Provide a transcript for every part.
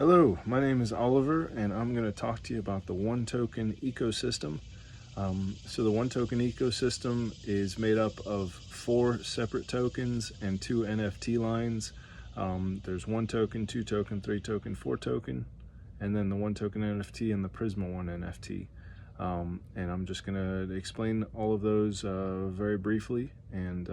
Hello, my name is Oliver, and I'm going to talk to you about the One Token ecosystem. So the One Token ecosystem is made up of 4 separate tokens and 2 NFT lines. There's 1 token, 2 token, 3 token, 4 token, and then the 1 token NFT and the Prisma One NFT. And I'm just going to explain all of those very briefly, and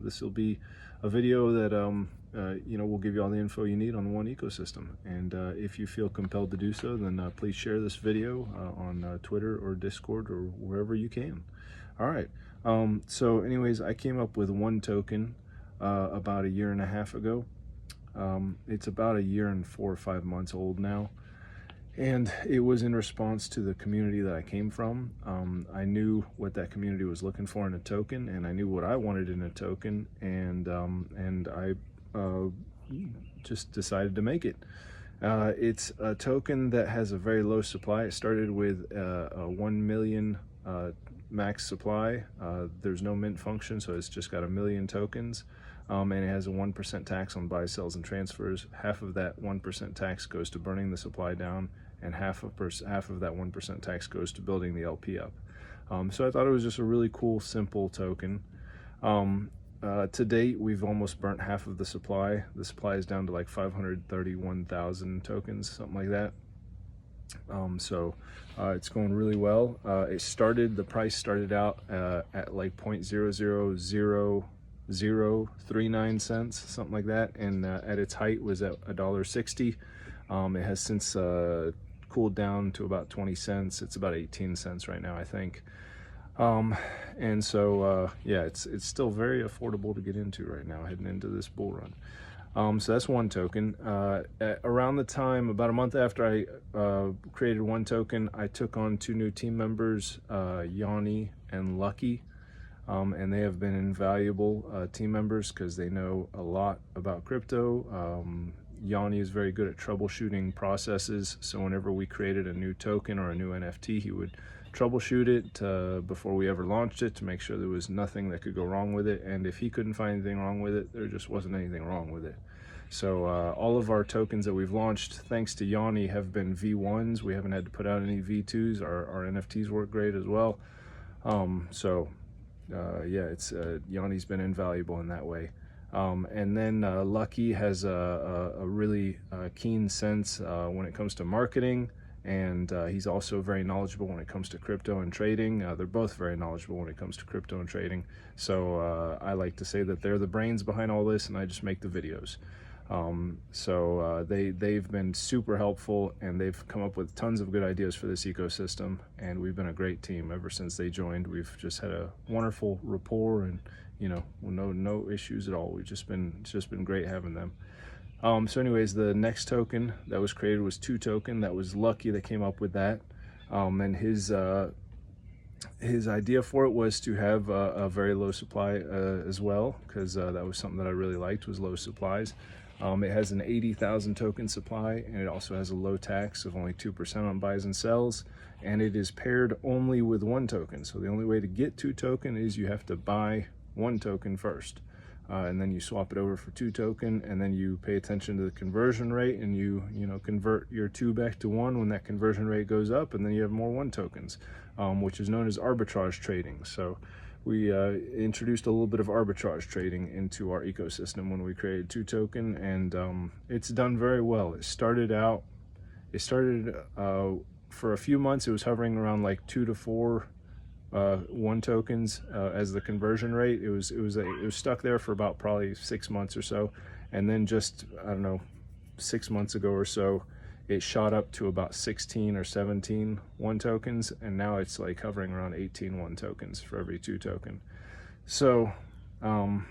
this will be a video that will give you all the info you need on the One ecosystem. And if you feel compelled to do so, then please share this video on Twitter or Discord or wherever you can. All right. So anyways, I came up with One Token about a year and a half ago. It's about a year and 4 or 5 months old now. And it was in response to the community that I came from. I knew what that community was looking for in a token, and I knew what I wanted in a token, and I just decided to make it. It's a token that has a very low supply. It started with a 1 million max supply. There's no mint function, so it's just got 1 million tokens. And it has a 1% tax on buys, sells, and transfers. Half of that 1% tax goes to burning the supply down, and half of that 1% tax goes to building the LP up. So I thought it was just a really cool, simple token. To date, we've almost burnt half of the supply. The supply is down to like 531,000 tokens, something like that. So it's going really well. The price started out at like 0.00039 cents, something like that, and at its height was at $1.60. It has since cooled down to about 20 cents. It's about 18 cents right now, I think. And so yeah, it's still very affordable to get into right now, heading into this bull run. So that's One Token. Around the time, about a month after I created One Token, I took on 2 new team members, Yanni and Lucky. And they have been invaluable team members because they know a lot about crypto. Yanni is very good at troubleshooting processes, so whenever we created a new token or a new NFT, he would troubleshoot it before we ever launched it to make sure there was nothing that could go wrong with it, and if he couldn't find anything wrong with it, there just wasn't anything wrong with it. So all of our tokens that we've launched, thanks to Yanni, have been V1s. We haven't had to put out any V2s. Our NFTs work great as well. Yeah, it's Yanni's been invaluable in that way. And then Lucky has a really keen sense when it comes to marketing, and he's also very knowledgeable when it comes to crypto and trading. They're both very knowledgeable when it comes to crypto and trading. So I like to say that they're the brains behind all this, and I just make the videos. They've been super helpful, and they've come up with tons of good ideas for this ecosystem, and we've been a great team ever since they joined. We've just had a wonderful rapport, and no issues at all. It's just been great having them. So anyways, the next token that was created was 2 token. That was Lucky that came up with that, and his idea for it was to have a very low supply as well, because that was something that I really liked, was low supplies. It has an 80,000 token supply, and it also has a low tax of only 2% on buys and sells, and it is paired only with 1 token. So the only way to get 2 token is you have to buy 1 token first, and then you swap it over for 2 token, and then you pay attention to the conversion rate, and you convert your 2 back to 1 when that conversion rate goes up, and then you have more 1 tokens, which is known as arbitrage trading. So we introduced a little bit of arbitrage trading into our ecosystem when we created 2 token, and it's done very well. It started for a few months. It was hovering around like 2 to 4 1 tokens as the conversion rate. It was stuck there for about probably 6 months or so, and then just, I don't know, 6 months ago or so, it shot up to about 16 or 17 1 tokens, and now it's like hovering around 18 1 tokens for every 2 token. So and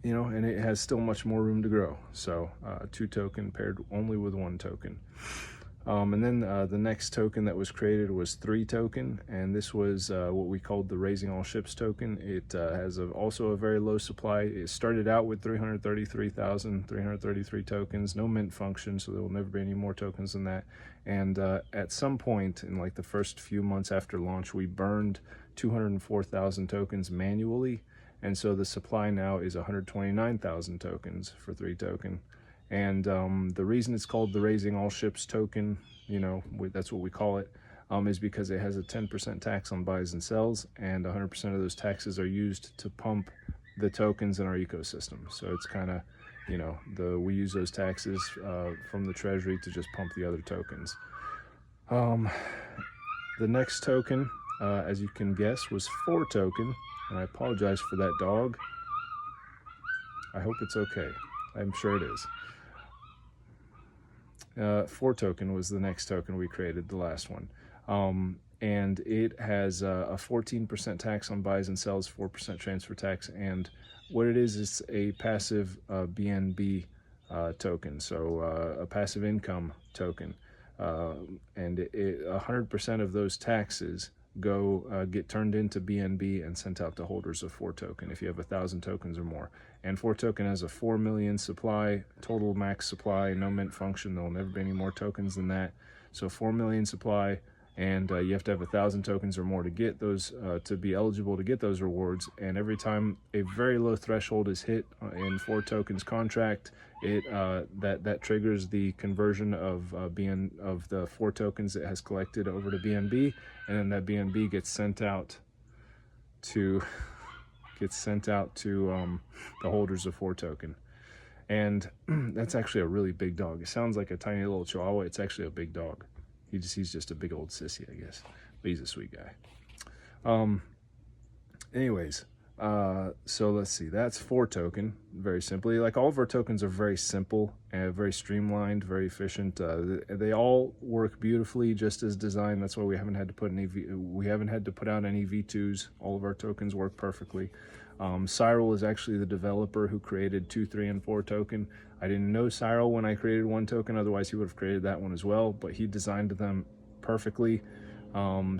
it has still much more room to grow. So 2 token paired only with 1 token. And then the next token that was created was 3 token, and this was what we called the Raising All Ships token. It has also a very low supply. It started out with 333 tokens, no mint function, so there will never be any more tokens than that. And at some point in like the first few months after launch, we burned 204,000 tokens manually, and so the supply now is 129,000 tokens for 3 token. And the reason it's called the Raising All Ships token, that's what we call it, is because it has a 10% tax on buys and sells, and 100% of those taxes are used to pump the tokens in our ecosystem. So it's kind of, we use those taxes from the treasury to just pump the other tokens. The next token, as you can guess, was 4 token, and I apologize for that dog. I hope it's okay. I'm sure it is. 4 token was the next token we created, the last one. And it has a 14% tax on buys and sells, 4% transfer tax, and what it is a passive BNB token, so a passive income token. And 100% of those taxes get turned into BNB and sent out to holders of 4 token if you have 1,000 tokens or more. And 4 token has a 4 million supply, total max supply, no mint function. There will never be any more tokens than that. So 4 million supply, and you have to have 1,000 tokens or more to get those, to be eligible to get those rewards. And every time a very low threshold is hit in 4 tokens contract, that triggers the conversion of the 4 tokens it has collected over to BNB, and then that BNB gets sent out to the holders of 4 token. And that's actually a really big dog. It sounds like a tiny little Chihuahua. It's actually a big dog. He's just a big old sissy, I guess, but he's a sweet guy. Anyways, so let's see, that's 4 token, very simply. Like, all of our tokens are very simple and very streamlined, very efficient. They all work beautifully just as designed. That's why we haven't had to put out any V2s. All of our tokens work perfectly. Cyril is actually the developer who created 2, 3, and 4 token. I didn't know Cyril when I created 1 token, otherwise he would have created that one as well, but he designed them perfectly. 4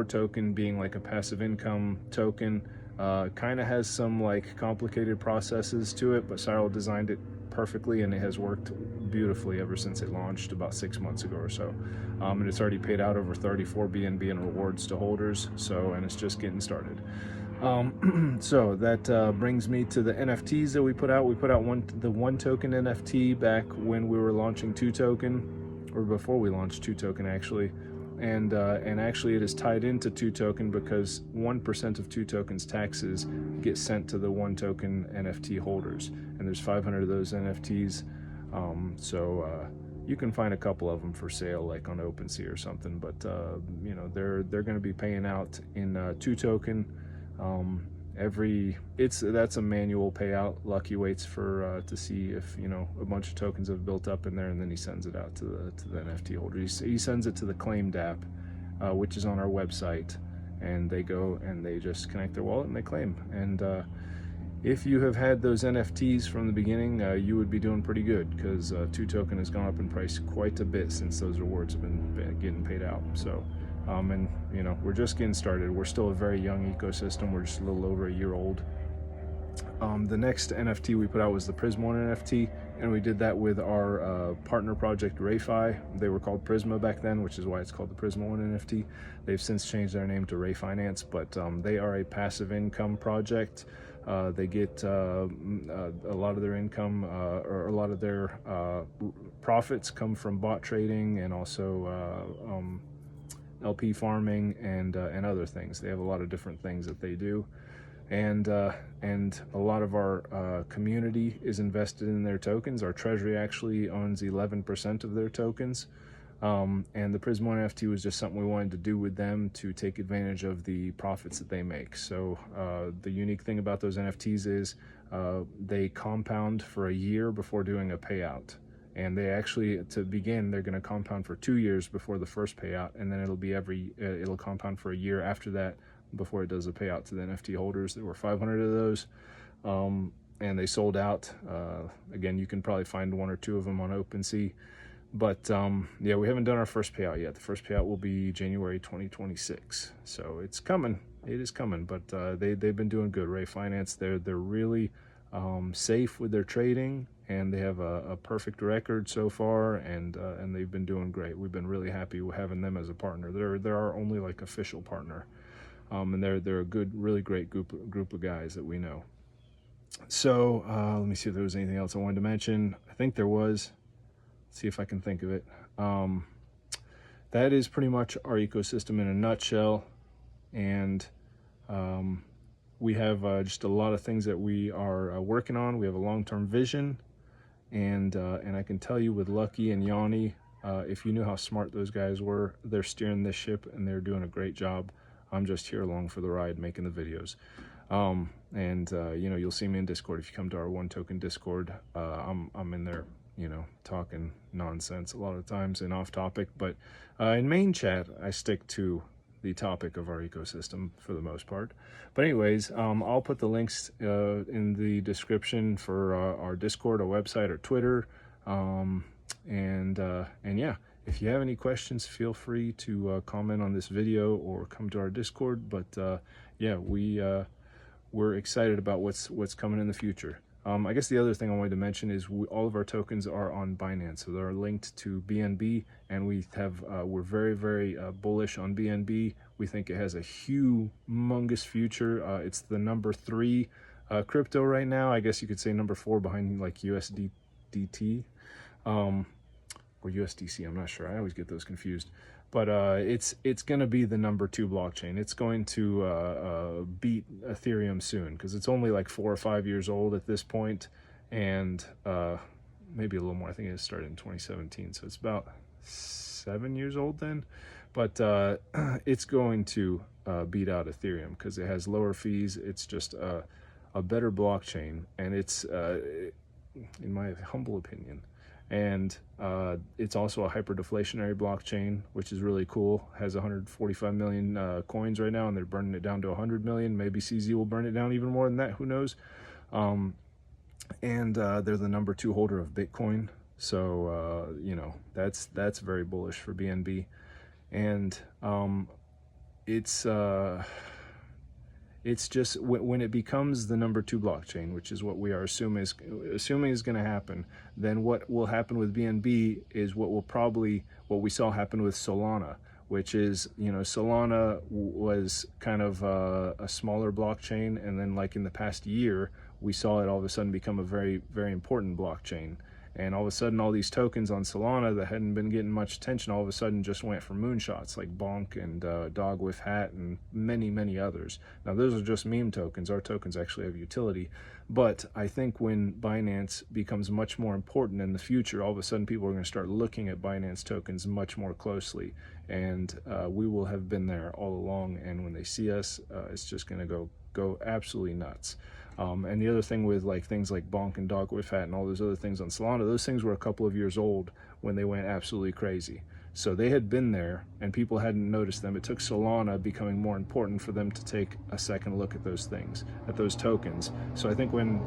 token being like a passive income token, kind of has some like complicated processes to it, but Cyril designed it perfectly, and it has worked beautifully ever since it launched about 6 months ago or so. And it's already paid out over 34 BNB in rewards to holders, and it's just getting started. So that brings me to the NFTs that we put out. We put out the 1 token NFT back when we were launching 2 token, or before we launched 2 token actually. And actually it is tied into 2 token because 1% of 2 tokens taxes get sent to the 1 token NFT holders, and there's 500 of those NFTs. You can find a couple of them for sale, like on OpenSea or something, but they're going to be paying out in 2 token. That's a manual payout. Lucky waits for to see if a bunch of tokens have built up in there, and then he sends it out to the NFT holder. He sends it to the Claimed app, which is on our website, and they go and they just connect their wallet and they claim. And if you have had those NFTs from the beginning, you would be doing pretty good, because 2 token has gone up in price quite a bit since those rewards have been getting paid out. So. And we're just getting started. We're still a very young ecosystem. We're just a little over a year old. The next NFT we put out was the Prisma NFT, and we did that with our partner project RayFi. They were called Prisma back then, which is why it's called the Prisma NFT. They've since changed their name to Ray Finance, but they are a passive income project. They get a lot of their income, or a lot of their profits come from bot trading, and also LP farming and other things. They have a lot of different things that they do, and a lot of our community is invested in their tokens. Our treasury actually owns 11% of their tokens, and the Prisma NFT was just something we wanted to do with them to take advantage of the profits that they make. So the unique thing about those NFTs is they compound for a year before doing a payout. And they actually, to begin, they're going to compound for 2 years before the first payout, and then it'll compound for a year after that before it does a payout to the NFT holders. There were 500 of those, and they sold out. Again, you can probably find 1 or 2 of them on OpenSea, but yeah, we haven't done our first payout yet. The first payout will be January 2026, so it's coming. It is coming, but they've been doing good. Ray Finance, they're really safe with their trading, and they have a perfect record so far, and they've been doing great. We've been really happy with having them as a partner. They're our only like official partner, and they're a good, really great group of guys that we know. Let me see if there was anything else I wanted to mention. I think there was. Let's see if I can think of it. That is pretty much our ecosystem in a nutshell. And we have just a lot of things that we are working on. We have a long-term vision, and I can tell you with Lucky and Yanni, if you knew how smart those guys were, they're steering this ship and they're doing a great job. I'm just here along for the ride, making the videos. You know, you'll see me in Discord. If you come to our One Token Discord, I'm in there, you know, talking nonsense a lot of times and off topic, but in main chat I stick to the topic of our ecosystem for the most part. But anyways, I'll put the links in the description for our Discord, our website, our Twitter, and yeah, if you have any questions, feel free to comment on this video or come to our Discord. But yeah, we're excited about what's coming in the future. I guess the other thing I wanted to mention is all of our tokens are on Binance, so they're linked to BNB, and we're very, very bullish on BNB. We think it has a humongous future. It's the number 3 crypto right now. I guess you could say number 4 behind like USDT or USDC. I'm not sure. I always get those confused. But it's going to be the number 2 blockchain. It's going to beat Ethereum soon, because it's only like 4 or 5 years old at this point, and maybe a little more. I think it started in 2017, so it's about 7 years old then. But it's going to beat out Ethereum because it has lower fees. It's just a better blockchain, and it's, in my humble opinion, and it's also a hyper-deflationary blockchain, which is really cool. Has 145 million coins right now, and they're burning it down to 100 million. Maybe CZ will burn it down even more than that, who knows. And they're the number 2 holder of Bitcoin, so you know, that's very bullish for BNB. And it's just when it becomes the number 2 blockchain, which is what we are assuming is going to happen, then what will happen with BNB is what we saw happen with Solana, which is, you know, Solana was kind of a smaller blockchain, and then like in the past year, we saw it all of a sudden become a very, very important blockchain. And all of a sudden, all these tokens on Solana that hadn't been getting much attention all of a sudden just went for moonshots, like Bonk and Dog with Hat and many, many others. Now, those are just meme tokens. Our tokens actually have utility. But I think when Binance becomes much more important in the future, all of a sudden people are going to start looking at Binance tokens much more closely. And we will have been there all along. And when they see us, it's just going to go absolutely nuts. And the other thing with like things like Bonk and Dog with Hat and all those other things on Solana, those things were a couple of years old when they went absolutely crazy. So they had been there and people hadn't noticed them. It took Solana becoming more important for them to take a second look at those things, at those tokens. So I think when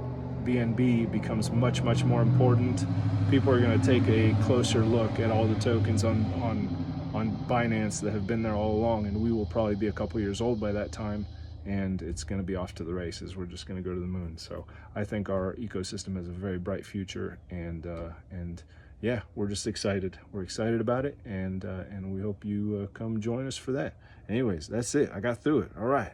BNB becomes much, much more important, people are going to take a closer look at all the tokens on Binance that have been there all along, and we will probably be a couple years old by that time. And it's going to be off to the races. We're just going to go to the moon. So I think our ecosystem has a very bright future, and yeah, we're just excited. We're excited about it, and we hope you come join us for that. Anyways, that's it. I got through it. All right.